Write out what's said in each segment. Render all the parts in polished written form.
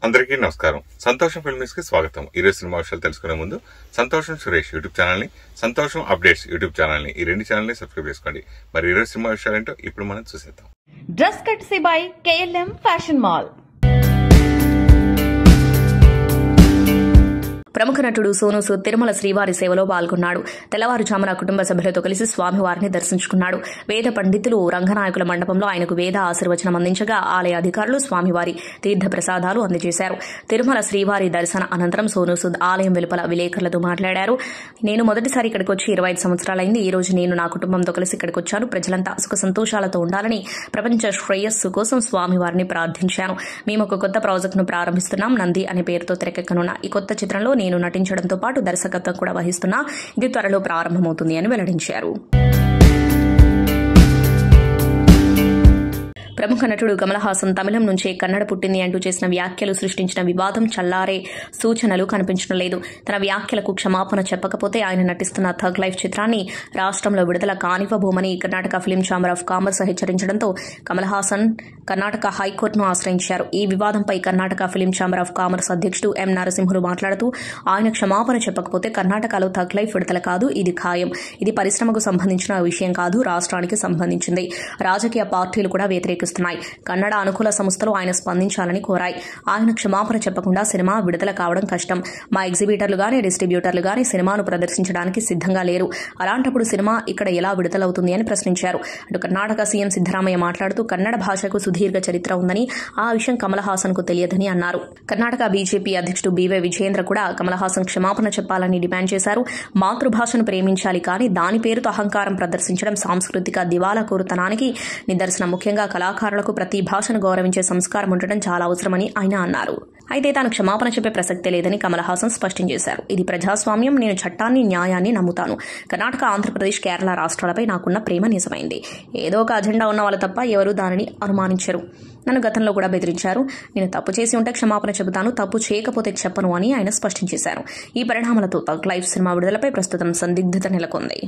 అందరికీ నమస్కారం. సంతోషం ఫిల్మ్స్ కి స్వాగతం. ఈరోజు సినిమా విషయాలు తెలుసుకునే ముందు సంతోషం సురేష్ యూట్యూబ్ ఛానల్ ని, సంతోషం అప్డేట్స్ యూట్యూబ్ ఛానల్ ని, ఈ రెండు ఛానల్ ని సబ్స్క్రైబ్ చేసుకోండి. మరి ఈరోజు సినిమా విషయాలు ఏంటో ఇప్పుడు మనం చూసేద్దాం. Dress కట్సీ by KLM fashion mall. ప్రముఖ నటుడు సోనూ సూద్ తిరుమల శ్రీవారి సేవలో పాల్గొన్నాడు. తెల్లవారుజామున కుటుంబ సభ్యులతో కలిసి స్వామివారిని దర్శించుకున్నాడు. వేద పండితులు రంగనాయకుల మండపంలో ఆయనకు వేద ఆశీర్వచనం అందించగా ఆలయ అధికారులు స్వామివారి తీర్థ ప్రసాదాలు అందజేశారు. తిరుమల శ్రీవారి దర్శన అనంతరం సోనూ సూద్ ఆలయం వెలుపల విలేకరులతో మాట్లాడారు. నేను మొదటిసారి ఇక్కడికి వచ్చి 25 సంవత్సరాలైంది. ఈ రోజు నేను నా కుటుంబంతో కలిసి ఇక్కడికి వచ్చాను. ప్రజలంతా సుఖ సంతోషాలతో ఉండాలని, ప్రపంచ శ్రేయస్సు కోసం స్వామివారిని ప్రార్థించాను. మేము ఒక కొత్త ప్రాజెక్టును ప్రారంభిస్తున్నాం. నంది అనే పేరుతో తెరకెక్కనున్న ఈ కొత్త చిత్రంలో నేను నటించడంతో పాటు దర్శకత్వం కూడా వహిస్తున్నా. ఇది త్వరలో ప్రారంభమవుతుంది అని వెల్లడించారు. ప్రముఖ నటుడు కమల్ హాసన్ తమిళం నుంచే కన్నడ పుట్టింది అంటూ చేసిన వ్యాఖ్యలు సృష్టించిన వివాదం చల్లారే సూచనలు కనిపించడం లేదు. తన వ్యాఖ్యలకు క్షమాపణ చెప్పకపోతే ఆయన నటిస్తున్న థగ్ లైఫ్ చిత్రాన్ని రాష్ట్రంలో విడుదల కానివ్వబోమని Karnataka film chamber of commerce హెచ్చరించడంతో కమల్ హాసన్ కర్ణాటక హైకోర్టును ఆశ్రయించారు. ఈ వివాదంపై Karnataka film chamber of commerce అధ్యక్షుడు ఎం నరసింహులు మాట్లాడుతూ, ఆయన క్షమాపణ చెప్పకపోతే కర్ణాటకలో థగ్ లైఫ్ విడుదల కాదు, ఇది ఖాయం. ఇది పరిశ్రమకు సంబంధించిన విషయం కాదు, రాష్ట్రానికి సంబంధించింది. రాజకీయ పార్టీలు కూడా వ్యతిరేకిస్తున్నాయి. కన్నడ అనుకూల సంస్థలు ఆయన స్పందించాలని కోరాయి. ఆయన క్షమాపణ చెప్పకుండా సినిమా విడుదల కావడం కష్టం. మా ఎగ్జిబిటర్లు గానీ, డిస్ట్రిబ్యూటర్లు గానీ సినిమాను ప్రదర్శించడానికి సిద్ధంగా లేరు. అలాంటప్పుడు సినిమా ఇక్కడ ఎలా విడుదలవుతుంది అని ప్రశ్నించారు. అటు కర్ణాటక సీఎం సిద్దరామయ్య మాట్లాడుతూ, కన్నడ భాషకు సుదీర్ఘ చరిత్ర ఉందని, ఆ విషయం కమల్ హాసన్ కు తెలియదని అన్నారు. కర్ణాటక బీజేపీ అధ్యక్షుడు బీవై విజయేంద్ర కూడా కమల్ హాసన్ క్షమాపణ చెప్పాలని డిమాండ్ చేశారు. మాతృభాషను ప్రేమించాలి కానీ దాని పేరుతో అహంకారం ప్రదర్శించడం సాంస్కృతిక దివాలా కోరుతనానికి నిదర్శనం. ముఖ్యంగా కళాకారులకు ప్రతి భాషను గౌరవించే సంస్కారం ఉండటం చాలా అవసరమని ఆయన అన్నారు. అయితే తాను క్షమాపణ చెప్పే ప్రసక్తే లేదని కమల్ హాసన్ స్పష్టం చేశారు. ఇది ప్రజాస్వామ్యం, నేను చట్టాన్ని, న్యాయాన్ని నమ్ముతాను. కర్ణాటక, ఆంధ్రప్రదేశ్, కేరళ రాష్ట్రాలపై నాకున్న ప్రేమ నిజమైంది. ఏదో ఒక అజెండా ఉన్న వాళ్ళు తప్ప ఎవరూ దానిని అనుమానించరు. నన్ను గతంలో కూడా బెదిరించారు. నేను తప్పు చేసి ఉంటే క్షమాపణ చెబుతాను, తప్పు చేయకపోతే చెప్పను అని ఆయన స్పష్టం చేశారు. ఈ పరిణామాలతో థగ్ లైఫ్ సినిమా విడుదలపై ప్రస్తుతం సందిగ్ధత నెలకొంది.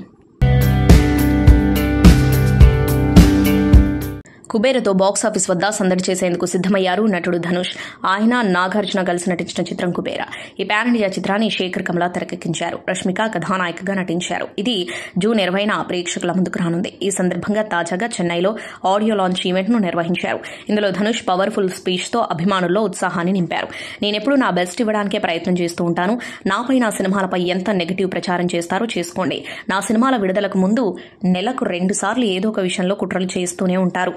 కుబేరతో బాక్సాఫీస్ వద్ద సందడి చేసేందుకు సిద్దమయ్యారు నటుడు ధనుష్. ఆయన, నాగార్జున కలిసి నటించిన చిత్రం కుబేర. ఈ పాన్ ఇండియా చిత్రాన్ని శేఖర్ కమల తెరకెక్కించారు. రష్మిక కథానాయికగా నటించారు. ఇది జూన్ 20న ప్రేక్షకుల ముందుకు రానుంది. ఈ సందర్భంగా తాజాగా చెన్నైలో ఆడియో లాంచ్ ఈవెంట్ ను నిర్వహించారు. ఇందులో ధనుష్ పవర్ఫుల్ స్పీచ్ తో అభిమానుల్లో ఉత్సాహాన్ని నింపారు. నేనెప్పుడూ నా బెస్ట్ ఇవ్వడానికే ప్రయత్నం చేస్తూ ఉంటాను. నాపై, నా సినిమాలపై ఎంత నెగిటివ్ ప్రచారం చేస్తారో చేసుకోండి. నా సినిమాల విడుదలకు ముందు నెలకు 2 సార్లు ఏదో ఒక విషయంలో కుట్రలు చేస్తూనే ఉంటారు.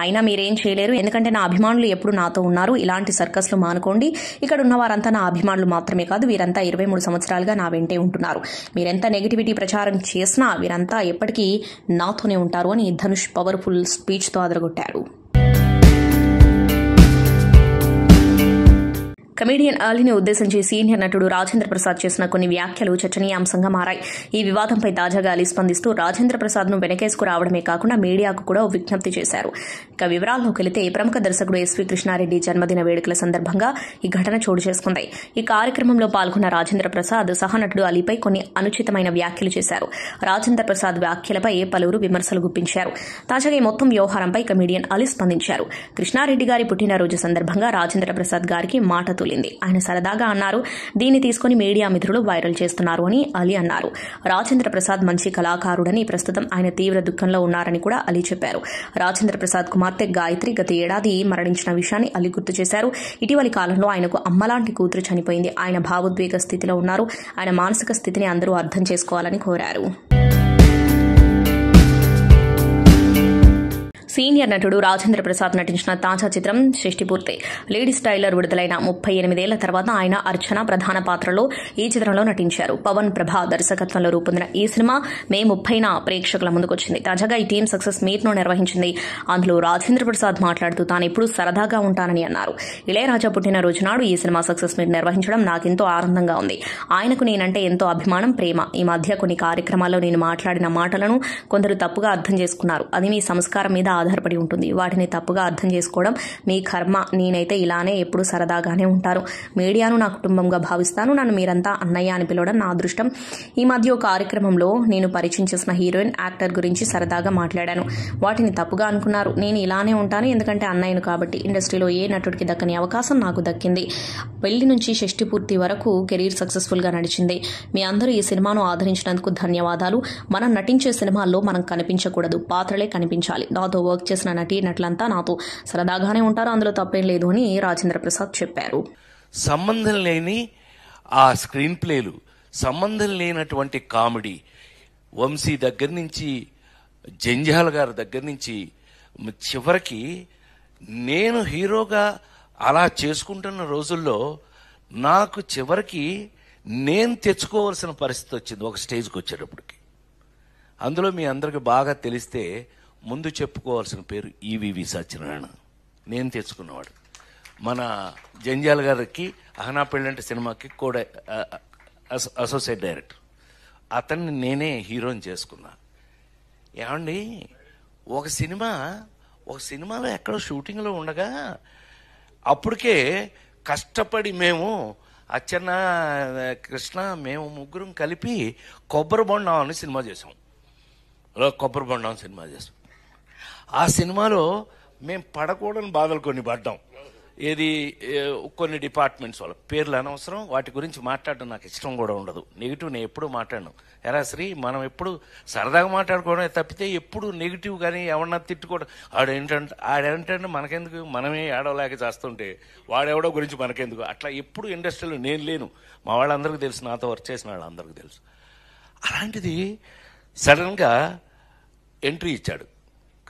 అయినా మీరేం చేయలేరు, ఎందుకంటే నా అభిమానులు ఎప్పుడు నాతో ఉన్నారు. ఇలాంటి సర్కస్లు మానుకోండి. ఇక్కడ ఉన్న వారంతా నా అభిమానులు మాత్రమే కాదు, వీరంతా 23 సంవత్సరాలుగా నా వెంటే ఉంటున్నారు. మీరెంత నెగిటివిటీ ప్రచారం చేసినా వీరంతా ఎప్పటికీ నాతోనే ఉంటారు అని ధనుష్ పవర్ఫుల్ స్పీచ్ తో అదరగొట్టారు. కమీడియన్ అలీని ఉద్దేశించి సీనియర్ నటుడు రాజేంద్ర ప్రసాద్ చేసిన కొన్ని వ్యాఖ్యలు చర్చనీయాంశంగా మారాయి. ఈ వివాదంపై తాజాగా అలీ స్పందిస్తూ రాజేంద్ర ప్రసాద్ ను వెనకేసుకు రావడమే కాకుండా మీడియాకు కూడా విజ్ఞప్తి చేశారు. ఇక వివరాల్లోకి వెళితే, ప్రముఖ దర్శకుడు ఎస్వి కృష్ణారెడ్డి జన్మదిన వేడుకల సందర్భంగా ఈ ఘటన చోటు చేసుకుంది. ఈ కార్యక్రమంలో పాల్గొన్న రాజేంద్ర ప్రసాద్ సహనటుడు అలీపై కొన్ని అనుచితమైన వ్యాఖ్యలు చేశారు. రాజేంద్ర ప్రసాద్ వ్యాఖ్యలపై పలువురు విమర్శలు గుప్పించారు. తాజాగా ఈ మొత్తం వ్యవహారంపై కమీడియన్ అలీ స్పందించారు. కృష్ణారెడ్డి గారి పుట్టినరోజు సందర్భంగా రాజేంద్ర ప్రసాద్ గారికి మాట తూలింది. ఆయన సరదాగా అన్నారు, దీన్ని తీసుకుని మీడియా మిత్రులు వైరల్ చేస్తున్నారు అని అలీ అన్నారు. రాజేంద్ర ప్రసాద్ మంచి కళాకారుడని, ప్రస్తుతం ఆయన తీవ్ర దుఃఖంలో ఉన్నారని కూడా అలీ చెప్పారు. రాజేంద్ర ప్రసాద్ కుమార్తె గాయత్రి గత ఏడాది మరణించిన విషయాన్ని అలీ గుర్తు చేశారు. ఇటీవలి కాలంలో ఆయనకు అమ్మలాంటి కూతురు చనిపోయింది. ఆయన భావోద్వేగ స్థితిలో ఉన్నారు. ఆయన మానసిక స్థితిని అందరూ అర్థం చేసుకోవాలని కోరారు. సీనియర్ నటుడు రాజేంద్ర ప్రసాద్ నటించిన తాజా చిత్రం షష్టిపూర్తి. లేడీస్ టైలర్ విడుదలైన 38 ఏళ్ల తర్వాత ఆయన అర్చన ప్రధాన పాత్రలో ఈ చిత్రంలో నటించారు. పవన్ ప్రభా దర్శకత్వంలో రూపొందిన ఈ సినిమా మే 30న ప్రేక్షకుల ముందుకొచ్చింది. తాజాగా ఈ టీం సక్సెస్ మీట్ ను నిర్వహించింది. అందులో రాజేంద్ర ప్రసాద్ మాట్లాడుతూ, తాను ఎప్పుడూ సరదాగా ఉంటానని అన్నారు. ఇళయరాజా పుట్టినరోజు నాడు ఈ సినిమా సక్సెస్ మీట్ నిర్వహించడం నాకెంతో ఆనందంగా ఉంది. ఆయనకు నేనంటే ఎంతో అభిమానం, ప్రేమ. ఈ మధ్య కొన్ని కార్యక్రమాల్లో నేను మాట్లాడిన మాటలను కొందరు తప్పుగా అర్థం చేసుకున్నారు. అది మీ సంస్కారం మీద ఆధారపడి ఉంటుంది. వాటిని తప్పుగా అర్థం చేసుకోవడం మీ కర్మ. నేనైతే ఇలానే ఎప్పుడు సరదాగానే ఉంటాను. మీడియాను నా కుటుంబంగా భావిస్తాను. నన్ను మీరంతా అన్నయ్య అని పిలవడం నా అదృష్టం. ఈ మధ్య ఒక కార్యక్రమంలో నేను పరిచయం చేసిన హీరోయిన్, యాక్టర్ గురించి సరదాగా మాట్లాడాను. వాటిని తప్పుగా అనుకున్నారు. నేను ఇలానే ఉంటాను, ఎందుకంటే అన్నయ్యను కాబట్టి. ఇండస్ట్రీలో ఏ నటుడికి దక్కని అవకాశం నాకు దక్కింది. పెళ్లి నుంచి షష్టి పూర్తి వరకు కెరీర్ సక్సెస్ఫుల్ గా నడిచింది. మీ అందరూ ఈ సినిమాను ఆదరించినందుకు ధన్యవాదాలు. మనం నటించే సినిమాల్లో మనం కనిపించకూడదు, పాత్రలే కనిపించాలి. నాతో వర్క్ చేసిన నటులంతా నాతో సరదాగానే ఉంటారు, అందులో తప్పేం లేదు అని రాజేంద్ర ప్రసాద్ చెప్పారు. సంబంధం లేని ఆ స్క్రీన్ ప్లేలు, సంబంధం లేనటువంటి కామెడీ, వంశీ దగ్గర నుంచి జంజాల్ గారి దగ్గర నుంచి చివరికి నేను హీరోగా అలా చేసుకుంటున్న రోజుల్లో నాకు చివరికి నేను తెచ్చుకోవాల్సిన పరిస్థితి వచ్చింది ఒక స్టేజ్కి వచ్చేటప్పటికి. అందులో మీ అందరికి బాగా తెలిస్తే ముందు చెప్పుకోవాల్సిన పేరు ఈవీవి సత్యనారాయణ. నేను తెచ్చుకున్నవాడు. మన జంజాల్ గారికి అహనా పెళ్ళంటే సినిమాకి కూడా అసోసియేట్ డైరెక్టర్. అతన్ని నేనే హీరోని చేసుకున్నా. ఏమండి, ఒక సినిమాలో ఎక్కడో షూటింగ్లో ఉండగా అప్పటికే కష్టపడి మేము అచ్చన్న, కృష్ణ, మేము ముగ్గురం కలిపి కొబ్బరి బొండం అని సినిమా చేసాం. ఆ సినిమాలో మేము పడకూడని బాధలు కొన్ని పడ్డాం. ఏది కొన్ని డిపార్ట్మెంట్స్ వాళ్ళ పేర్లు అనవసరం, వాటి గురించి మాట్లాడడం నాకు ఇష్టం కూడా ఉండదు. నెగిటివ్ నేను ఎప్పుడు మాట్లాడను. ఎరా శ్రీ, మనం ఎప్పుడు సరదాగా మాట్లాడుకోవడం తప్పితే ఎప్పుడు నెగిటివ్ కానీ ఎవరన్నా తిట్టుకోవడం. ఆడేంటంటే మనకెందుకు, మనమే ఆడవలేక చేస్తుంటే వాడెవడో గురించి మనకెందుకు, అట్లా ఎప్పుడు ఇండస్ట్రీలో నేను లేను. మా వాళ్ళందరికీ తెలుసు, నాతో వర్క్ చేసిన వాళ్ళందరికీ తెలుసు. అలాంటిది సడన్గా ఎంట్రీ ఇచ్చాడు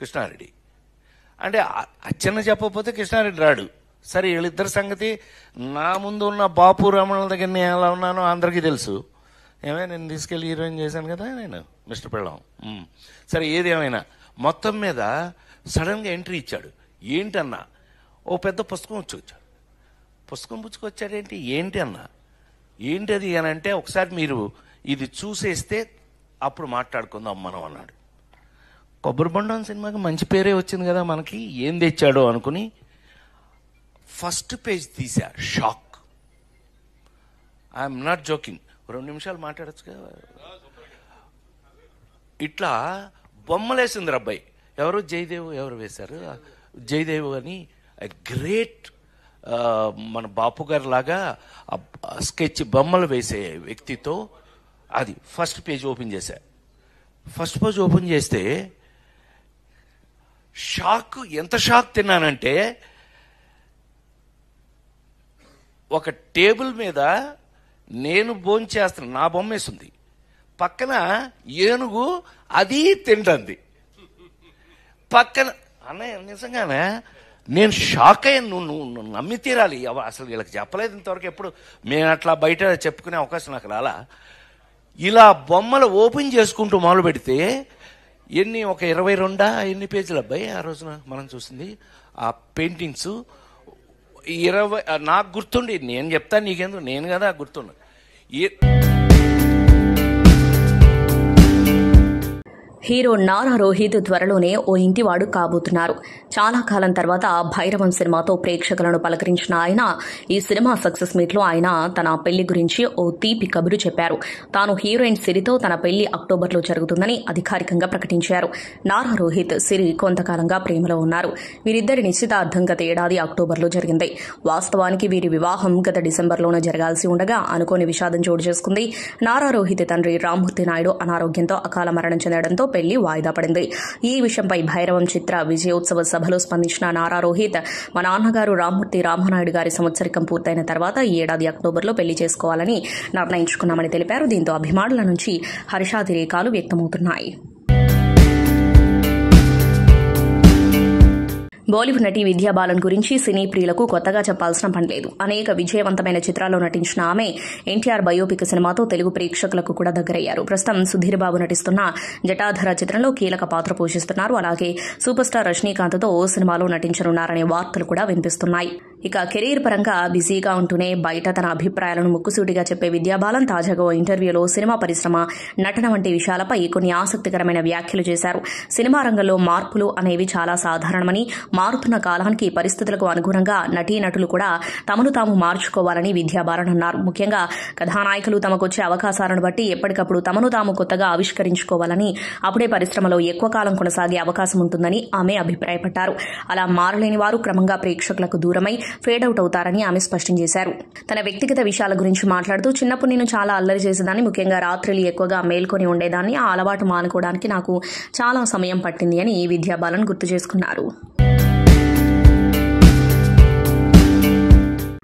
కృష్ణారెడ్డి. అంటే అచ్చన్న చెప్పకపోతే కృష్ణారెడ్డి రాడు. సరే, వీళ్ళిద్దరి సంగతి నా ముందు ఉన్న బాపు రమణుల దగ్గర నేను ఎలా ఉన్నానో అందరికీ తెలుసు. నేను తీసుకెళ్ళి హీరోయిన్ చేశాను కదా నేను, మిస్టర్ పెళ్ళాం. సరే, ఏదేమైనా మొత్తం మీద సడన్గా ఎంట్రీ ఇచ్చాడు. ఏంటన్నా, ఓ పెద్ద పుస్తకం వచ్చాడు. పుస్తకం పుచ్చుకొచ్చాడేంటి, ఏంటి అన్నా, ఏంటది అని అంటే, ఒకసారి మీరు ఇది చూసేస్తే అప్పుడు మాట్లాడుకుందాం మనం అన్నాడు. కొబ్బరి బొండం సినిమాకి మంచి పేరే వచ్చింది కదా మనకి, ఏం తెచ్చాడో అనుకుని ఫస్ట్ పేజ్ తీసా. షాక్. I'm not joking. 2 నిమిషాలు మాట్లాడచ్చు కదా. ఇట్లా బొమ్మలేసింది రబ్బాయి. ఎవరు, జయదేవ్ ఎవరు వేశారు, జయదేవ్ అని గ్రేట్ మన బాపు గారి లాగా స్కెచ్ బొమ్మలు వేసే వ్యక్తితో అది ఫస్ట్ పేజ్ ఓపెన్ చేశా. ఫస్ట్ పేజ్ ఓపెన్ చేస్తే షాక్, ఎంత షాక్ తిన్నానంటే, ఒక టేబుల్ మీద నేను భోంచేస్తున్నా, నా బొమ్మ వేసింది, పక్కన ఏనుగు అది తింటుంది పక్కన. అన్నయ్య నిజంగానే నేను షాక్ అయ్యాను. నువ్వు నమ్మి తీరాలి. అసలు వీళ్ళకి చెప్పలేదు ఇంతవరకు, ఎప్పుడు మేము అట్లా బయట చెప్పుకునే అవకాశం నాకు రాలా. ఇలా బొమ్మలు ఓపెన్ చేసుకుంటూ మొదలు పెడితే ఒక 22 ఎన్ని పేజీలు అబ్బాయి ఆ రోజున మనం చూసింది ఆ పెయింటింగ్స్. 20 నాకు గుర్తుండి, నేను చెప్తాను నీకెందుకు, నేను కదా గుర్తున్నా. హీరో నారా రోహిత్ త్వరలోనే ఓ ఇంటివాడు కాబోతున్నారు. చాలా కాలం తర్వాత భైరవం సినిమాతో ప్రేక్షకులను పలకరించిన ఆయన ఈ సినిమా సక్సెస్ మీట్లో ఆయన తన పెళ్లి గురించి ఓ తీపి కబురు చెప్పారు. తాను హీరోయిన్ సిరితో తన పెళ్లి అక్టోబర్లో జరుగుతుందని అధికారికంగా ప్రకటించారు. నారా రోహిత్, సిరి కొంతకాలంగా ప్రేమలో ఉన్నారు. వీరిద్దరి నిశ్చితార్థం గత ఏడాది అక్టోబర్లో జరిగింది. వాస్తవానికి వీరి వివాహం గత డిసెంబర్లోనే జరగాల్సి ఉండగా అనుకోని విషాదం చోటు చేసుకుంది. నారా రోహిత్ తండ్రి రామ్మూర్తి నాయుడు అనారోగ్యంతో అకాల మరణం చెందడంతో పెళ్లి వాయిదా పడింది. ఈ విషయంపై భైరవం చిత్ర విజయోత్సవ సభలో స్పందించిన నారా రోహిత్, మా నాన్నగారు రామ్మూర్తి రామనాయుడు గారి సంవత్సరికం పూర్తయిన తర్వాత ఈ ఏడాది అక్టోబర్లో పెళ్లి చేసుకోవాలని నిర్ణయించుకున్నామని తెలిపారు. దీంతో అభిమానుల నుంచి హర్షాతిరేకాలు వ్యక్తమవుతున్నాయి. బాలీవుడ్ నటి విద్యా బాలన్ గురించి సినీ ప్రియులకు కొత్తగా చెప్పాల్సిన పని లేదు. అనేక విజయవంతమైన చిత్రాల్లో నటించిన ఆమె ఎన్టీఆర్ బయోపిక్ సినిమాతో తెలుగు ప్రేక్షకులకు కూడా దగ్గరయ్యారు. ప్రస్తుతం సుధీర్ బాబు నటిస్తున్న జటాధర చిత్రంలో కీలక పాత్ర పోషిస్తున్నారు. అలాగే సూపర్ స్టార్ రజనీకాంత్తో ఓ సినిమాలో నటించనున్నారనే వార్తలు కూడా వినిపిస్తున్నాయి. ఇక కెరీర్ పరంగా బిజీగా ఉంటూనే బయట తన అభిప్రాయాలను ముక్కుసూటిగా చెప్పే విద్యా బాలన్ తాజాగా ఓ ఇంటర్వ్యూలో సినిమా పరిశ్రమ, నటన వంటి విషయాలపై కొన్ని ఆసక్తికరమైన వ్యాఖ్యలు చేశారు. సినిమా రంగంలో మార్పులు అనేవి చాలా సాధారణమని, మారుతున్న కాలానికి పరిస్థితులకు అనుగుణంగా నటీనటులు కూడా తమను తాము మార్చుకోవాలని విద్యా బాలన్ అన్నారు. ముఖ్యంగా కథానాయకులు తమకొచ్చే అవకాశాలను బట్టి ఎప్పటికప్పుడు తమను తాము కొత్తగా ఆవిష్కరించుకోవాలని, అప్పుడే పరిశ్రమలో ఎక్కువ కాలం కొనసాగే అవకాశం ఉంటుందని ఆమె అభిప్రాయపడ్డారు. అలా మారలేని వారు క్రమంగా ప్రేక్షకులకు దూరమై ఫేడౌట్ అవుతారని ఆమె స్పష్టం చేశారు. తన వ్యక్తిగత విషయాల గురించి మాట్లాడుతూ, చిన్నప్పుడు నేను చాలా అల్లరి చేసేదాన్ని, ముఖ్యంగా రాత్రులు ఎక్కువగా మేల్కొని ఉండేదాన్ని. ఆ అలవాటు మానుకోవడానికి నాకు చాలా సమయం పట్టింది అని విద్యా బాలన్ గుర్తు చేసుకున్నారు.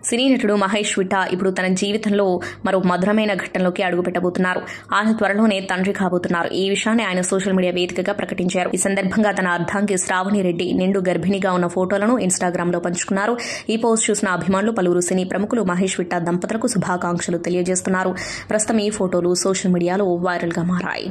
సినీ నటుడు మహేష్ విట్ట ఇప్పుడు తన జీవితంలో మరో మధురమైన ఘట్టంలోకి అడుగుపెట్టబోతున్నారు. ఆయన త్వరలోనే తండ్రి కాబోతున్నారు. ఈ విషయాన్ని ఆయన సోషల్ మీడియా వేదికగా ప్రకటించారు. ఈ సందర్భంగా తన అర్ధాంగి శ్రావణి రెడ్డి నిండు గర్భిణిగా ఉన్న ఫోటోలను ఇన్స్టాగ్రామ్ లో పంచుకున్నారు. ఈ పోస్ట్ చూసిన అభిమానులు, పలువురు సినీ ప్రముఖులు మహేష్ విట్ట దంపతులకు శుభాకాంక్షలు తెలియజేస్తున్నారు. ప్రస్తుతం ఈ ఫోటోలు సోషల్ మీడియాలో వైరల్ గా మారాయి.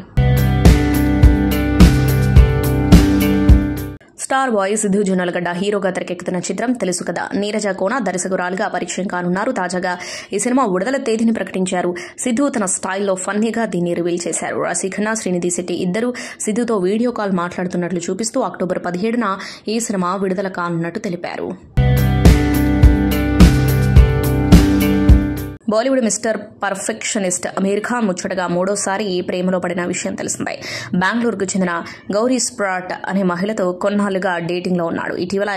స్టార్ బాయ్ సిద్ధు జొన్నలగడ్డ హీరోగా తెరకెక్కుతున్న చిత్రం తెలుసు కదా. నీరజ కోన దర్శకురాలుగా పరిచయం కానున్నారు. తాజాగా ఈ సినిమా విడుదల తేదీని ప్రకటించారు. సిద్ధు తన స్టైల్లో ఫన్నీగా దీన్ని రివీల్ చేశారు. రాశి ఖన్నా, శ్రీనిధి శెట్టి ఇద్దరు సిద్ధుతో వీడియో కాల్ మాట్లాడుతున్నట్లు చూపిస్తూ అక్టోబర్ 17న ఈ సినిమా విడుదల కానున్నట్టు తెలిపారు. బాలీవుడ్ మిస్టర్ పర్ఫెక్షనిస్ట్ అమీర్ ఖాన్ ముచ్చటగా మూడోసారి ప్రేమలో పడిన విషయం తెలిసిందే. బెంగళూరుకు చెందిన గౌరీ స్ప్రాట్ అనే మహిళతో కొన్నాళ్లుగా డేటింగ్ లో ఉన్నాడు. ఇటీవల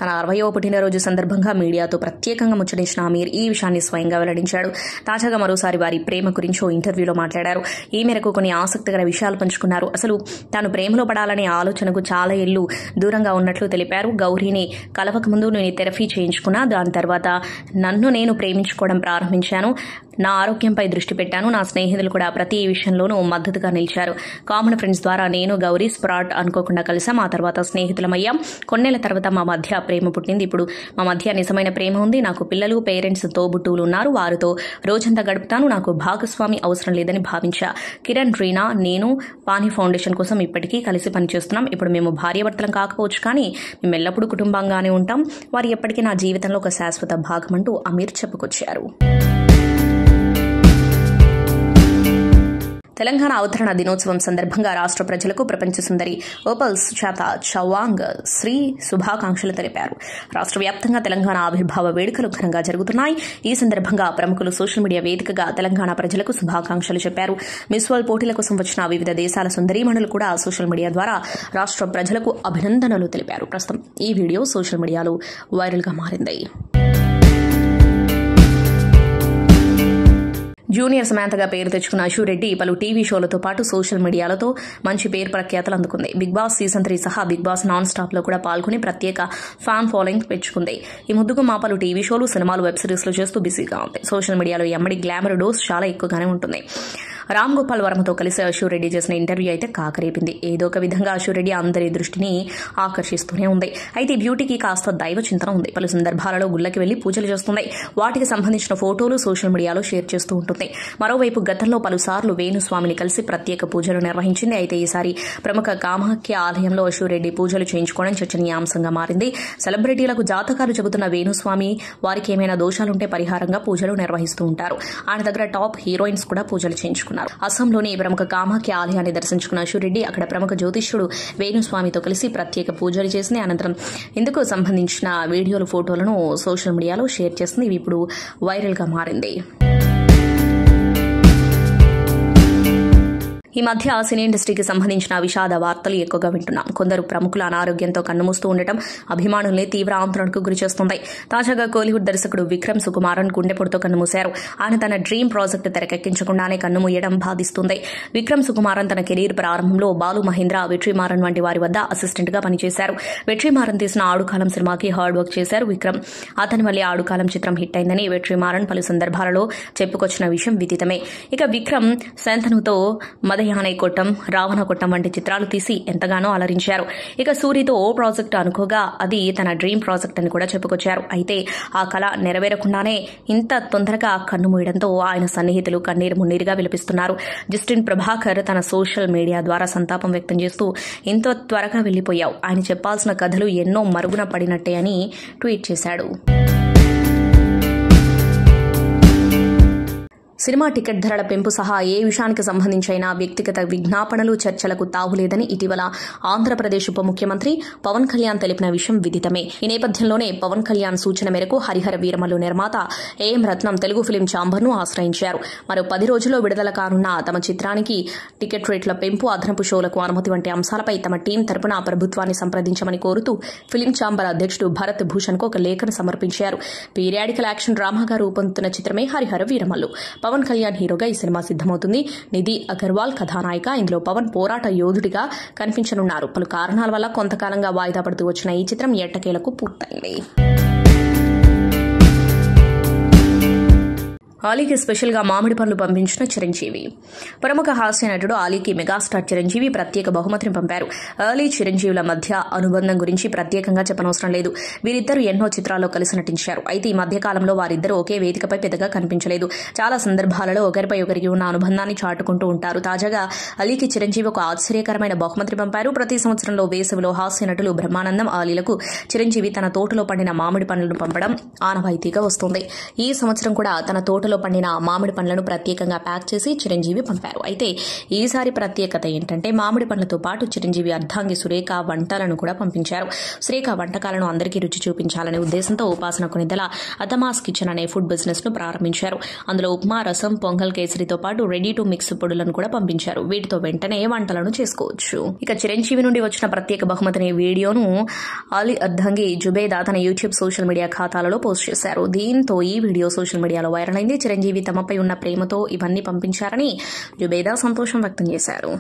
తన 60వ పుట్టినరోజు సందర్భంగా మీడియాతో ప్రత్యేకంగా ముచ్చటించిన అమీర్ ఈ విషయాన్ని స్వయంగా వెల్లడించాడు. తాజాగా మరోసారి వారి ప్రేమ గురించి ఓ ఇంటర్వ్యూలో మాట్లాడారు. ఈ మేరకు కొన్ని ఆసక్తికర విషయాలు పంచుకున్నారు. అసలు తాను ప్రేమలో పడాలనే ఆలోచనకు చాలా ఏళ్లు దూరంగా ఉన్నట్లు తెలిపారు. గౌరీని కలవక ముందు నేను థెరపీ చేయించుకున్నా. దాని తర్వాత నన్ను నేను ప్రేమించుకోవడం ప్రారంభించాను. నా ఆరోగ్యంపై దృష్టి పెట్టాను. నా స్నేహితులు కూడా ప్రతి విషయంలోనూ మద్దతుగా నిలిచారు. కామన్ ఫ్రెండ్స్ ద్వారా నేను గౌరీ స్ప్రాట్ అనుకోకుండా కలిసాం. ఆ తర్వాత స్నేహితులమయ్యాం. కొన్నేళ్ల తర్వాత మా మధ్య ప్రేమ పుట్టింది. ఇప్పుడు మా మధ్య నిజమైన ప్రేమ ఉంది. నాకు పిల్లలు, పేరెంట్స్, తోబుట్టువులు ఉన్నారు. వారితో రోజంతా గడుపుతాను. నాకు భాగస్వామి అవసరం లేదని భావించా. కిరణ్, రీనా, నేను పానీ ఫౌండేషన్ కోసం ఇప్పటికీ కలిసి పనిచేస్తున్నాం. ఇప్పుడు మేము భార్యాభర్తలం కాకపోవచ్చు, కానీ మేము ఎల్లప్పుడూ కుటుంబంగానే ఉంటాం. వారు ఎప్పటికీ నా జీవితంలో ఒక శాశ్వత భాగమంటూ అమీర్ చెప్పుకొచ్చారు. తెలంగాణ అవతరణ దినోత్సవం సందర్భంగా రాష్ట్ర ప్రజలకు ప్రపంచ సుందరి ఓపల్ సుజాత చౌవాంగ్ శ్రీ శుభాకాంక్షలు తెలిపారు. రాష్ట్ర వ్యాప్తంగా తెలంగాణ ఆవిర్భావ వేడుకలు ఘనంగా జరుగుతున్నాయి. ఈ సందర్భంగా ప్రముఖులు సోషల్ మీడియా వేదికగా తెలంగాణ ప్రజలకు శుభాకాంక్షలు చెప్పారు. మిస్ వరల్డ్ పోటీల కోసం వచ్చిన వివిధ దేశాల సుందరీమణులు కూడా సోషల్ మీడియా ద్వారా రాష్ట్ర ప్రజలకు అభినందనలు తెలిపారు. ప్రస్తుతం ఈ వీడియో సోషల్ మీడియాలో వైరల్ గా మారింది. జూనియర్ సమాంతగా పేరు తెచ్చుకున్న అశురెడ్డి పలు టీవీ షోలతో పాటు సోషల్ మీడియాలతో మంచి పేరు ప్రఖ్యాతలు అందుకుంది. బిగ్ బాస్ సీజన్ 3 సహా బిగ్ బాస్ నాన్ స్టాప్ లో కూడా పాల్గొని ప్రత్యేక ఫ్యాన్ ఫాలోయింగ్ పెంచుకుంది. ఈ ముద్దుగుమ్మ పలు టీవీ షోలు, సినిమాలు, వెబ్ సిరీస్ లో చేస్తూ బిజీగా ఉంది. సోషల్ మీడియాలో ఎమ్మడి గ్లామర్ డోస్ చాలా ఎక్కువగానే ఉంటుంది. రామ్ గోపాల్ వర్మతో కలిసి అశురెడ్డి చేసిన ఇంటర్వ్యూ అయితే కాకరేపింది. ఏదో ఒక విధంగా అశురెడ్డి అందరి దృష్టిని ఆకర్షిస్తూనే ఉంది. అయితే బ్యూటీకి కాస్త దైవ చింతన ఉంది. పలు సందర్భాలలో గుళ్ళకి వెళ్లి పూజలు చేస్తుంది. వాటికి సంబంధించిన ఫోటోలు సోషల్ మీడియాలో షేర్ చేస్తూ ఉంటుంది. మరోవైపు గతంలో పలుసార్లు వేణుస్వామిని కలిసి ప్రత్యేక పూజలు నిర్వహించింది. అయితే ఈసారి ప్రముఖ కామాఖ్య ఆలయంలో అశురెడ్డి పూజలు చేయించుకోవడం చర్చనీయాంశంగా మారింది. సెలబ్రిటీలకు జాతకాలు చెబుతున్న వేణుస్వామి వారికి ఏమైనా దోషాలుంటే పరిహారంగా పూజలు నిర్వహిస్తూ ఉంటారు. ఆయన దగ్గర టాప్ హీరోయిన్స్ కూడా పూజలు చేయించుకున్నారు. అస్సాంలోని ప్రముఖ కామాఖ్య ఆలయాన్ని దర్శించుకున్న అశురెడ్డి అక్కడ ప్రముఖ జ్యోతిష్యుడు వేణుస్వామితో కలిసి ప్రత్యేక పూజలు చేసింది. అనంతరం ఇందుకు సంబంధించిన వీడియోలు, ఫోటోలను సోషల్ మీడియాలో షేర్ చేసింది. ఇవి ఇప్పుడు వైరల్ గా మారింది. ఈ మధ్య సినీ ఇండస్ట్రీకి సంబంధించిన విషాద వార్తలు ఎక్కువగా వింటున్నాం. కొందరు ప్రముఖుల అనారోగ్యంతో కన్నుమూస్తూ ఉండటం అభిమానుల్ని తీవ్ర ఆందోళనకు గురిచేస్తుంది. తాజాగా కోలీవుడ్ దర్శకుడు విక్రమ్ సుకుమారన్ గుండెపోటుతో కన్నుమూశారు. ఆయన తన డ్రీమ్ ప్రాజెక్టు తెరకెక్కించకుండానే కన్నుమూయడం బాధిస్తుంది. విక్రమ్ సుకుమారన్ తన కెరీర్ ప్రారంభంలో బాలు మహేంద్ర, వెట్రిమారన్ వంటి వారి వద్ద అసిస్టెంట్ గా పనిచేశారు. వెట్రిమారన్ తీసిన ఆడుకాలం సినిమాకి హార్డ్ వర్క్ చేశారు విక్రమ్. అతని వల్లే ఆడుకాలం చిత్రం హిట్ అయిందని వెట్రిమారన్ పలు సందర్భాలలో చెప్పుకొచ్చిన విషయం విదితమే. ఇక విక్రమ్ శాంతనుతో మదహి యానై కొట్టం, రావణ కొట్టం వంటి చిత్రాలు తీసి ఎంతగానో అలరించారు. ఇక సూరితో ఓ ప్రాజెక్టు అనుకోగా అది తన డ్రీమ్ ప్రాజెక్ట్ అని కూడా చెప్పుకొచ్చారు. అయితే ఆ కళ నెరవేరకుండానే ఇంత తొందరగా కన్నుమూయడంతో ఆయన సన్నిహితులు కన్నీరు మున్నీరుగా విలపిస్తున్నారు. జస్టిన్ ప్రభాకర్ తన సోషల్ మీడియా ద్వారా సంతాపం వ్యక్తం చేస్తూ ఇంత త్వరగా వెళ్లిపోయావు, ఆయన చెప్పాల్సిన కథలు ఎన్నో మరుగున పడినట్టే అని ట్వీట్ చేశాడు. సినిమా టికెట్ ధరల పెంపు సహా ఏ విషయానికి సంబంధించిన వ్యక్తిగత విజ్ఞాపనలు, చర్చలకు తావులేదని ఇటీవల ఆంధ్రప్రదేశ్ ఉప ముఖ్యమంత్రి పవన్ కళ్యాణ్ తెలిపిన విషయం విదితమే. ఈ నేపథ్యంలోనే పవన్ కళ్యాణ్ సూచన మేరకు హరిహర వీరమల్లు నిర్మాత ఏఎం రత్నం తెలుగు ఫిలిం ఛాంబర్ను ఆశ్రయించారు. మరో 10 రోజుల్లో విడుదల కానున్న తమ చిత్రానికి టికెట్ రేట్ల పెంపు, అదనపు షోలకు అనుమతి వంటి అంశాలపై తమ టీం తరపున ప్రభుత్వాన్ని సంప్రదించమని కోరుతూ ఫిలిం ఛాంబర్ అధ్యక్షుడు భరత్ భూషణ్కు ఒక లేఖను సమర్పించారు. పీరియాడికల్ యాక్షన్ డ్రామాగా రూపొందుతున్న చిత్రమే హరిహర వీరమల్లు. పవన్ కళ్యాణ్ హీరోగా ఈ సినిమా సిద్దమవుతుంది. నిధి అగర్వాల్ కథానాయిక. ఇందులో పవన్ పోరాట యోధుడిగా కనిపించనున్నారు. పలు కారణాల వల్ల కొంతకాలంగా వాయిదా పడుతూ వచ్చిన ఈ చిత్రం ఎట్టకేలకు పూర్తయింది. ఆలీకి స్పెషల్ గా మామిడి పండ్లు పంపించిన చిరంజీవి. ప్రముఖ హాస్య నటుడు ఆలీకి మెగాస్టార్ చిరంజీవి ప్రత్యేక బహుమతిని పంపారు. ఆలీ చిరంజీవుల మధ్య అనుబంధం గురించి ప్రత్యేకంగా చెప్పనవసరం లేదు. వీరిద్దరూ ఎన్నో చిత్రాల్లో కలిసి నటించారు. అయితే ఈ మధ్య కాలంలో వారిద్దరూ ఒకే వేదికపై పెద్దగా కనిపించలేదు. చాలా సందర్భాలలో ఒకరిపై ఒకరికి ఉన్న అనుబంధాన్ని చాటుకుంటూ ఉంటారు. తాజాగా ఆలీకి చిరంజీవి ఒక ఆశ్చర్యకరమైన బహుమతిని పంపారు. ప్రతి సంవత్సరంలో వేసవిలో హాస్య నటులు బ్రహ్మానందం, ఆలీలకు చిరంజీవి తన తోటలో పండిన మామిడి పండ్లను పంపడం ఆనవాయితీగా వస్తోంది. ఈ సంవత్సరం కూడా తన తోటలో పండిన మామిడి పండ్లను ప్రత్యేకంగా ప్యాక్ చేసి చిరంజీవి పంపారు. అయితే ఈసారి ప్రత్యేకత ఏంటంటే మామిడి పండ్లతో పాటు చిరంజీవి అర్ధాంగి సురేఖ వంటలను కూడా పంపించారు. సురేఖ వంటకాలను అందరికీ రుచి చూపించాలనే ఉద్దేశంతో ఉపాసన కొనిదల అతమాస్ కిచెన్ అనే ఫుడ్ బిజినెస్ ను ప్రారంభించారు. అందులో ఉప్మా, రసం, పొంగల్, కేసరితో పాటు రెడీ టు మిక్స్ పొడులను కూడా పంపించారు. వీటితో వెంటనే వంటలను చేసుకోవచ్చు. ఇక చిరంజీవి నుండి వచ్చిన ప్రత్యేక బహుమతిని వీడియోను ఆలీ అర్ధాంగి జుబేదా తన యూట్యూబ్ సోషల్ మీడియా ఖాతాలలో పోస్ట్ చేశారు. దీంతో ఈ వీడియో సోషల్ మీడియాలో వైరల్ అయింది. చిరంజీవి తమపై ఉన్న ప్రేమతో ఇవన్నీ పంపించారని జుబేదా సంతోషం వ్యక్తం చేశారు.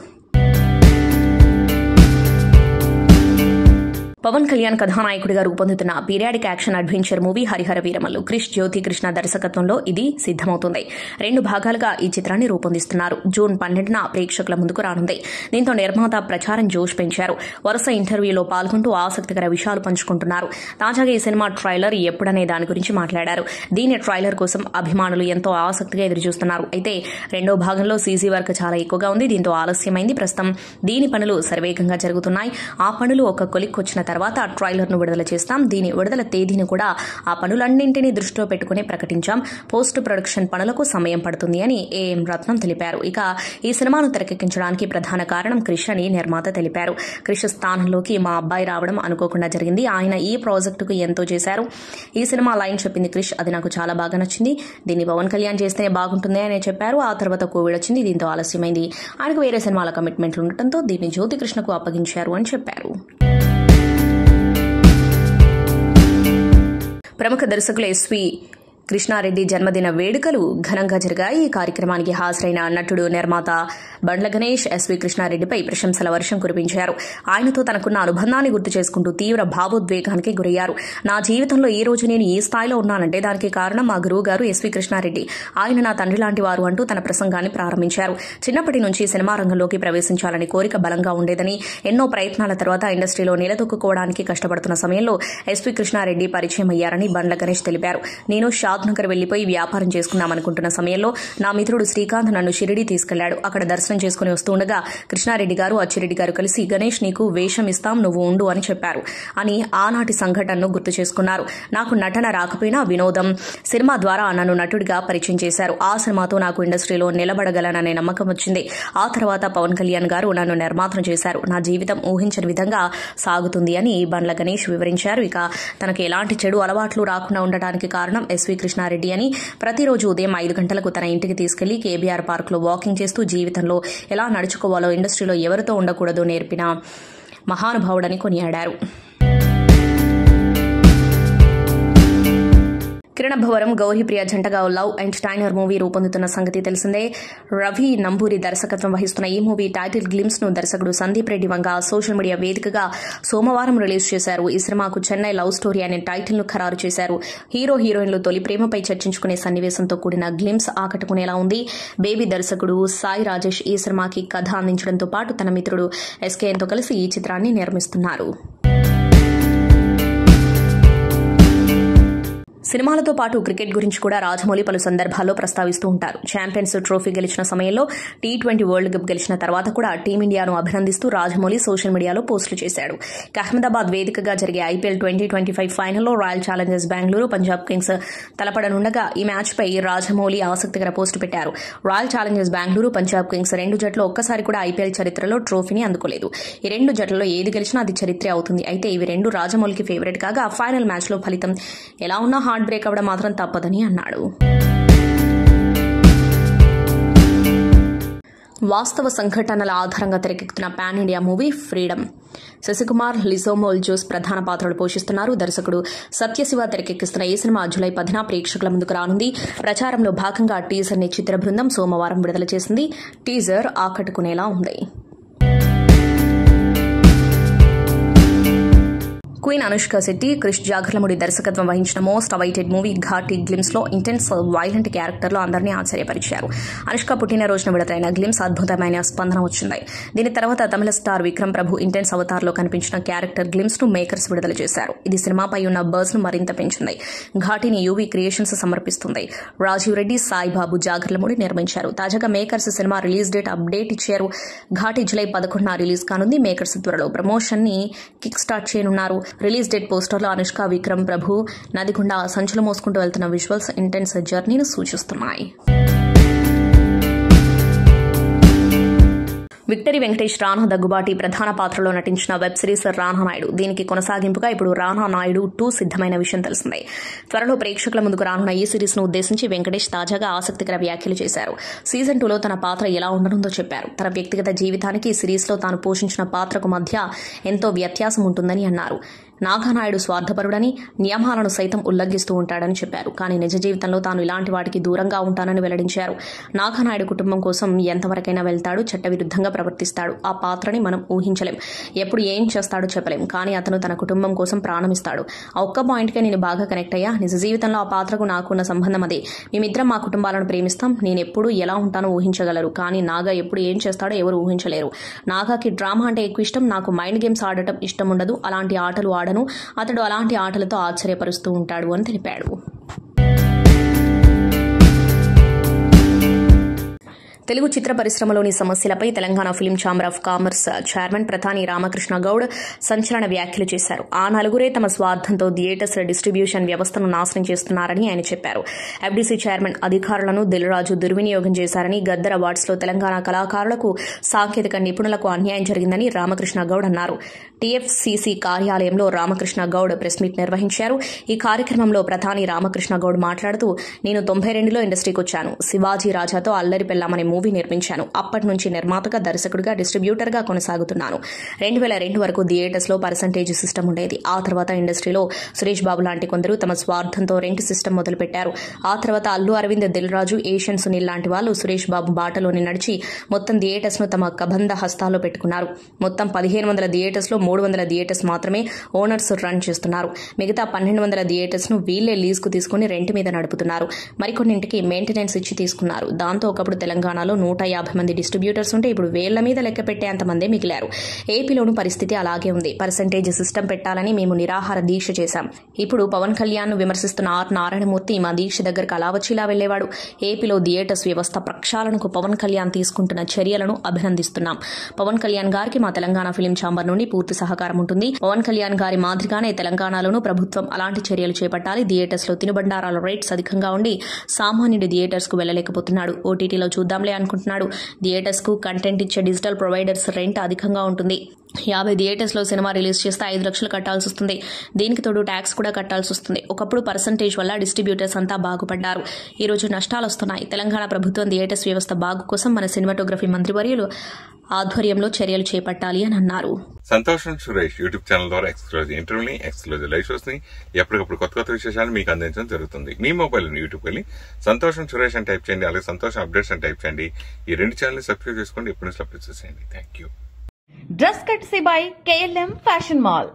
పవన్ కళ్యాణ్ కథానాయకుడిగా రూపొందుతున్న periodic action adventure movie Harihara Veeramallu Krish Jyothi Krishna దర్శకత్వంలో ఇది సిద్దమవుతుంది. 2 భాగాలుగా ఈ చిత్రాన్ని రూపొందిస్తున్నారు. జూన్ 12న ప్రేక్షకుల ముందుకు రానుంది. దీంతో నిర్మాత ప్రచారం జోష్ పెంచారు. వరుస ఇంటర్వ్యూలో పాల్గొంటూ ఆసక్తికర విషయాలు పంచుకుంటున్నారు. తాజాగా ఈ సినిమా ట్రైలర్ ఎప్పుడనే దాని గురించి మాట్లాడారు. దీని ట్రైలర్ కోసం అభిమానులు ఎంతో ఆసక్తిగా ఎదురుచూస్తున్నారు. అయితే 2వ భాగంలో సీజీ వర్క్ చాలా ఎక్కువగా ఉంది. దీంతో ఆలస్యమైంది. ప్రస్తుతం దీని పనులు శరవేగంగా జరుగుతున్నాయి. ఆ పనులు ఒక కొలిక్కొచ్చిన తర్వాత ట్రైలర్ ను విడుదల చేస్తాం. దీని విడుదల తేదీని కూడా ఆ పనులన్నింటినీ దృష్టిలో పెట్టుకుని ప్రకటించాం. పోస్ట్ ప్రొడక్షన్ పనులకు సమయం పడుతుంది అని ఏఎం రత్నం తెలిపారు. ఇక ఈ సినిమాను తెరకెక్కించడానికి ప్రధాన కారణం క్రిష్ అని నిర్మాత తెలిపారు. క్రిష్ స్థానంలోకి మా అబ్బాయి రావడం అనుకోకుండా జరిగింది. ఆయన ఈ ప్రాజెక్టుకు ఎంతో చేశారు. ఈ సినిమా లైన్ చెప్పింది క్రిష్. అది నాకు చాలా బాగా నచ్చింది. దీన్ని పవన్ కళ్యాణ్ చేస్తేనే బాగుంటుంది అని చెప్పారు. ఆ తర్వాత కోవిడ్ వచ్చింది. దీంతో ఆలస్యమైంది. ఆయనకు వేరే సినిమాల కమిట్మెంట్లు ఉండటంతో దీన్ని జ్యోతి కృష్ణకు అప్పగించారు అని చెప్పారు. ప్రముఖ దర్శకులు ఎస్వి కృష్ణారెడ్డి జన్మదిన వేడుకలు ఘనంగా జరిగాయి. ఈ కార్యక్రమానికి హాజరైన నటుడు, నిర్మాత బండ్ల గణేష్ ఎస్వి కృష్ణారెడ్డిపై ప్రశంసల వర్షం కురిపించారు. ఆయనతో తనకున్న అనుబంధాన్ని గుర్తు చేసుకుంటూ తీవ్ర భావోద్వేగానికి గురయ్యారు. నా జీవితంలో ఈ రోజు నేను ఈ స్థాయిలో ఉన్నానంటే దానికి కారణం మా గురువు గారు ఎస్వి కృష్ణారెడ్డి. ఆయన నా తండ్రి లాంటి వారు అంటూ తన ప్రసంగాన్ని ప్రారంభించారు. చిన్నప్పటి నుంచి సినిమా రంగంలోకి ప్రవేశించాలని కోరిక బలంగా ఉండేదని, ఎన్నో ప్రయత్నాల తర్వాత ఇండస్ట్రీలో నిలదొక్కుకోవడానికి కష్టపడుతున్న సమయంలో ఎస్వి కృష్ణారెడ్డి పరిచయం అయ్యారని బండ్ల గణేష్ తెలిపారు. నేను షాద్నగర్ వెళ్లిపోయి వ్యాపారం చేసుకుందామనుకుంటున్న సమయంలో నా మిత్రుడు శ్రీకాంత్ నన్ను షిరిడి తీసుకెళ్లాడు. అక్కడ దర్శనం చేసుకుని వస్తుండగా కృష్ణారెడ్డి గారు, అచ్చిరెడ్డి గారు కలిసి గణేష్ నీకు వేషం ఇస్తాం, నువ్వు ఉండు అని చెప్పారు అని ఆనాటి సంఘటనను గుర్తు చేసుకున్నారు. నాకు నటన రాకపోయినా వినోదం సినిమా ద్వారా నన్ను నటుడిగా పరిచయం చేశారు. ఆ సినిమాతో నాకు ఇండస్ట్రీలో నిలబడగలననే నమ్మకం వచ్చింది. ఆ తర్వాత పవన్ కళ్యాణ్ గారు నన్ను నిర్మాతను చేశారు. నా జీవితం ఊహించని విధంగా సాగుతుంది అని బండ్ల గణేష్ వివరించారు. ఇక తనకు ఎలాంటి చెడు అలవాట్లు రాకుండా ఉండటానికి కారణం ఎస్వి కృష్ణారెడ్డి అని, ప్రతిరోజు ఉదయం 5 గంటలకు తన ఇంటికి తీసుకెళ్లి కేబీఆర్ పార్క్ లో వాకింగ్ చేస్తూ జీవితంలో ఎలా నడుచుకోవాలో, ఇండస్ట్రీలో ఎవరితో ఉండకూడదో నేర్పిన మహానుభావుడని కొనియాడారు. కిరణ్ భవరం గౌరీప్రియ జంటగా లవ్ ఎంటర్టైనర్ మూవీ రూపొందుతున్న సంగతి తెలిసిందే. రవి నంబూరి దర్శకత్వం వహిస్తున్న ఈ మూవీ టైటిల్ గ్లిమ్స్ ను దర్శకుడు సందీప్ రెడ్డి వంగ సోషల్ మీడియా వేదికగా సోమవారం రిలీజ్ చేశారు. ఈ సినిమాకు చెన్నై లవ్ స్టోరీ అనే టైటిల్ ను ఖరారు చేశారు. హీరో హీరోయిన్లు తొలి ప్రేమపై చర్చించుకునే సన్నివేశంతో కూడిన గ్లిమ్స్ ఆకట్టుకునేలా ఉంది. బేబీ దర్శకుడు సాయి రాజేష్ ఈ సినిమాకి కథ అందించడంతో పాటు తన మిత్రుడు ఎస్కేఎన్తో కలిసి ఈ చిత్రాన్ని నిర్మిస్తున్నారు. సినిమాలతో పాటు క్రికెట్ గురించి కూడా రాజమౌళి పలు సందర్భాల్లో ప్రస్తావిస్తూ ఉంటారు. ఛాంపియన్స్ ట్రోఫీ గెలిచిన సమయంలో T20 వరల్డ్ కప్ గెలిచిన తర్వాత కూడా టీమిండియాను అభినందిస్తూ రాజమౌళి సోషల్ మీడియాలో పోస్టులు చేశాడు. అహ్మదాబాద్ వేదికగా జరిగే IPL 2025 ఫైనల్లో royal challengers Bengaluru Punjab kings తలపడనుండగా ఈ మ్యాచ్పై రాజమౌళి ఆసక్తికర పోస్టు పెట్టారు. Royal challengers Bengaluru Punjab kings రెండు జట్లు ఒక్కసారి కూడా IPL చరిత్రలో ట్రోఫీని అందుకోలేదు. ఈ రెండు జట్లలో ఏది గెలిచినా అది చరిత్రే అవుతుంది. అయితే ఇవి రెండు రాజమౌళికి ఫేవరెట్ కాగా ఫైనల్ మ్యాచ్లో ఫలితం ఎలా ఉన్నా హార్ట్ బ్రేక్ అవ్వడం మాత్రం తప్పదని అన్నాడు. వాస్తవ సంఘటనల ఆధారంగా తెరకెక్కుతున్న pan India movie Freedom. Sasikumar, Lijomol Jose ప్రధాన పాత్రలు పోషిస్తున్నారు. దర్శకుడు సత్యశివ తెరకెక్కిస్తున్న ఈ సినిమా జూలై 10న ప్రేక్షకుల ముందుకు రానుంది. ప్రచారంలో భాగంగా టీజర్ ని చిత్ర బృందం సోమవారం విడుదల చేసింది. టీజర్ ఆకట్టుకునేలా ఉంది. క్వీన్ అనుష్క శెట్టి, క్రిష్ జాగర్లమూడి దర్శకత్వం వహించిన most awaited movie Ghaati glimpse లో ఇంటెన్స్ వైలెంట్ క్యారెక్టర్లో అందరినీ ఆశ్చర్యపరిచారు. అనుష్క పుట్టినరోజున విడుదలైన గ్లిమ్స్ అద్భుతమైన స్పందన వచ్చింది. దీని తర్వాత తమిళ స్టార్ విక్రమ్ ప్రభు ఇంటెన్స్ అవతార్ లో కనిపించిన క్యారెక్టర్ గ్లిమ్స్ ను మేకర్స్ విడుదల చేశారు. ఇది సినిమాపై ఉన్న బజ్ ను మరింత పెంచింది. ఘాటిని యూవీ క్రియేషన్స్ సమర్పిస్తుంది. రాజీవ్ రెడ్డి, సాయిబాబు జాగర్లమూడి నిర్మించారు. తాజాగా makers cinema release date update ఇచ్చారు. ఘాటి జూలై 11న రిలీజ్ కానుంది. మేకర్స్ త్వరలో ప్రమోషన్ ని కిక్ స్టార్ట్ చేయనున్నారు. రిలీజ్ డేట్ పోస్టర్లో అనుష్క, విక్రమ్ ప్రభు నది గుండా సంచులు మోసుకుంటూ వెళ్తున్న విజువల్స్ ఇంటెన్స్ జర్నీని సూచిస్తున్నాయి. విక్టరీ వెంకటేష్ రానా దగ్గుబాటి ప్రధాన పాత్రలో నటించిన వెబ్ సిరీస్ రానా నాయుడు. దీనికి కొనసాగింపుగా ఇప్పుడు రానా నాయుడు 2 సిద్దమైన విషయం తెలిసిందే. త్వరలో ప్రేక్షకుల ముందుకు రానున్న ఈ సిరీస్ ను ఉద్దేశించి వెంకటేష్ తాజాగా ఆసక్తికర వ్యాఖ్యలు చేశారు. సీజన్ 2లో తన పాత్ర ఎలా ఉండనుందో చెప్పారు. తన వ్యక్తిగత జీవితానికి సిరీస్ లో తాను పోషించిన పాత్రకు మధ్య ఎంతో వ్యత్యాసం ఉంటుందని అన్నారు. నాగానాయుడు స్వార్థపరుడని, నియమాలను సైతం ఉల్లంఘిస్తూ ఉంటాడని చెప్పారు. కానీ నిజ జీవితంలో తాను ఇలాంటి వాటికి దూరంగా ఉంటానని వెల్లడించారు. నాగానాయుడు కుటుంబం కోసం ఎంతవరకైనా వెళ్తాడు, చట్టవిరుద్ధంగా ప్రవర్తిస్తాడు. ఆ పాత్రని మనం ఊహించలేం. ఎప్పుడు ఏం చేస్తాడో చెప్పలేం. కానీ అతను తన కుటుంబం కోసం ప్రాణమిస్తాడు. ఆ ఒక్క పాయింట్కే నేను బాగా కనెక్ట్ అయ్యా. నిజ జీవితంలో ఆ పాత్రకు నాకున్న సంబంధం అదే. మేమిద్దరం మా కుటుంబాలను ప్రేమిస్తాం. నేనెప్పుడు ఎలా ఉంటానో ఊహించగలరు. కానీ నాగా ఎప్పుడు ఏం చేస్తాడో ఎవరు ఊహించలేరు. నాగాకి డ్రామా అంటే ఎక్కువ ఇష్టం. నాకు మైండ్ గేమ్స్ ఆడటం ఇష్టం ఉండదు. అలాంటి ఆటలు ఆడను. అతడు అలాంటి ఆటలతో ఆశ్చర్యపరుస్తూ ఉంటాడు అని తెలిపాడు. తెలుగు చిత్ర పరిశ్రమలోని సమస్యలపై Telangana film chamber of commerce chairman Pratani Ramakrishna Goud సంచలన వ్యాఖ్యలు చేశారు. ఆ నలుగురే తమ స్వార్థంతో థియేటర్స్ డిస్ట్రిబ్యూషన్ వ్యవస్థను నాశనం చేస్తున్నారని ఆయన చెప్పారు. FDC చైర్మన్ అధికారులను దిల్రాజు దుర్వినియోగం చేశారని, గద్దర్ అవార్డ్స్ లో తెలంగాణ కళాకారులకు, సాంకేతిక నిపుణులకు అన్యాయం జరిగిందని రామకృష్ణ గౌడ్ అన్నారు. TFCC కార్యాలయంలో రామకృష్ణ గౌడ్ ప్రెస్ మీట్ నిర్వహించారు. ఈ కార్యక్రమంలో ప్రతాని రామకృష్ణ గౌడ్ మాట్లాడుతూ, నేను 92లో ఇండస్ట్రీకి వచ్చాను. శివాజీ రాజాతో అల్లరి పెళ్ళామనే మూవీ నిర్మించాను. అప్పటి నుంచి నిర్మాతగా, దర్శకుడిగా, డిస్ట్రిబ్యూటర్గా కొనసాగుతున్నాను. 2002 వరకు థియేటర్స్ లో పర్సంటేజ్ సిస్టమ్ ఉండేది. ఆ తర్వాత ఇండస్ట్రీలో సురేష్ బాబు లాంటి కొందరు తమ స్వార్థంతో రెంట్ సిస్టమ్ మొదలుపెట్టారు. ఆ తర్వాత అల్లు అరవింద్, దిల్ రాజు, ఏషియన్ సునీల్ లాంటి వాళ్ళు సురేష్ బాబు బాటలోని నడిచి మొత్తం థియేటర్స్ ను తమ కబంధ హస్తాల్లో పెట్టుకున్నారు. మొత్తం 1500 థియేటర్స్ లో 300 థియేటర్స్ మాత్రమే ఓనర్స్ రన్ చేస్తున్నారు. మిగతా 1200 థియేటర్స్ ను వీళ్లే లీజ్ కు తీసుకుని రెంట్ మీద నడుపుతున్నారు. మరికొన్నింటికి మెయింటెనెన్స్ ఇచ్చి తీసుకున్నారు. దాంతో ఒకప్పుడు తెలంగాణలో 150 మంది డిస్ట్రిబ్యూటర్స్ ఉంటే ఇప్పుడు వేళ్ల మీద లెక్క పెట్టేంత మందే మిగిలారు. ఏపీలోనూ పరిస్థితి అలాగే ఉంది. పర్సంటేజ్ సిస్టమ్ పెట్టాలని మేము నిరాహార దీక్ష చేశాం. ఇప్పుడు పవన్ కళ్యాణ్ ను విమర్శిస్తున్న ఆర్ నారాయణమూర్తి మా దీక్ష దగ్గరకు అలా వచ్చిలా వెళ్లేవాడు. ఏపీలో థియేటర్స్ వ్యవస్థ ప్రక్షాళనకు పవన్ కళ్యాణ్ తీసుకుంటున్న చర్యలను అభినందిస్తున్నాం. పవన్ కళ్యాణ్ గారికి మా తెలంగాణ ఫిల్మ్ ఛాంబర్ నుండి పూర్తి సహకారం ఉంటుంది. పవన్ కళ్యాణ్ గారి మాదిరిగానే తెలంగాణలోనూ ప్రభుత్వం అలాంటి చర్యలు చేపట్టాలి. థియేటర్స్ లో తినుబండారాల రేట్స్ అధికంగా ఉండి సామాన్యుడి థియేటర్స్ కు వెళ్లలేకపోతున్నాడు. ఓటీటీలో చూద్దాంలే అనుకుంటున్నాడు. థియేటర్స్ కు కంటెంట్ ఇచ్చే డిజిటల్ ప్రొవైడర్స్ రెంట్ అధికంగా ఉంటుంది. 50 థియేటర్స్ లో సినిమా రిలీజ్ చేస్తే 5 లక్షలు కట్టాల్సి వస్తుంది. దీనికి తోడు ట్యాక్స్ కూడా కట్టాల్సి వస్తుంది. ఒకప్పుడు పర్సంటేజ్ వల్ల డిస్ట్రిబ్యూటర్స్ అంతా బాగుపడ్డారు. ఈ రోజు నష్టాలు వస్తున్నాయి. తెలంగాణ ప్రభుత్వం థియేటర్స్ వ్యవస్థ బాగు కోసం మన సినిమాటోగ్రఫీ మంత్రివర్యులు ఆధ్వర్యంలో చర్యలు చేపట్టాలి అని అన్నారు. సంతోషం సురేష్ యూట్యూబ్ ఛానల్ ద్వారా ఎక్స్క్లూజివ్ ఇంటర్వ్యూని, ఎక్స్క్లూజివ్ లైవ్ షోస్ ని, ఎప్పటికప్పుడు కొత్త కొత్త విశేషాలు మీకు అందించడం జరుగుతుంది. మీ మొబైల్ యూట్యూబ్ వెళ్ళి సంతోషం సురేష్ అని టైప్ చేయండి, అలాగే సంతోషం అప్డేట్స్ అని టైప్ చేయండి. ఈ రెండు ఛానల్ సబ్స్క్రైబ్ చేసుకోండి, ఎప్పుడు అప్డేట్స్ చేయండి. Thank you. Dress కట్సీ by KLM fashion mall.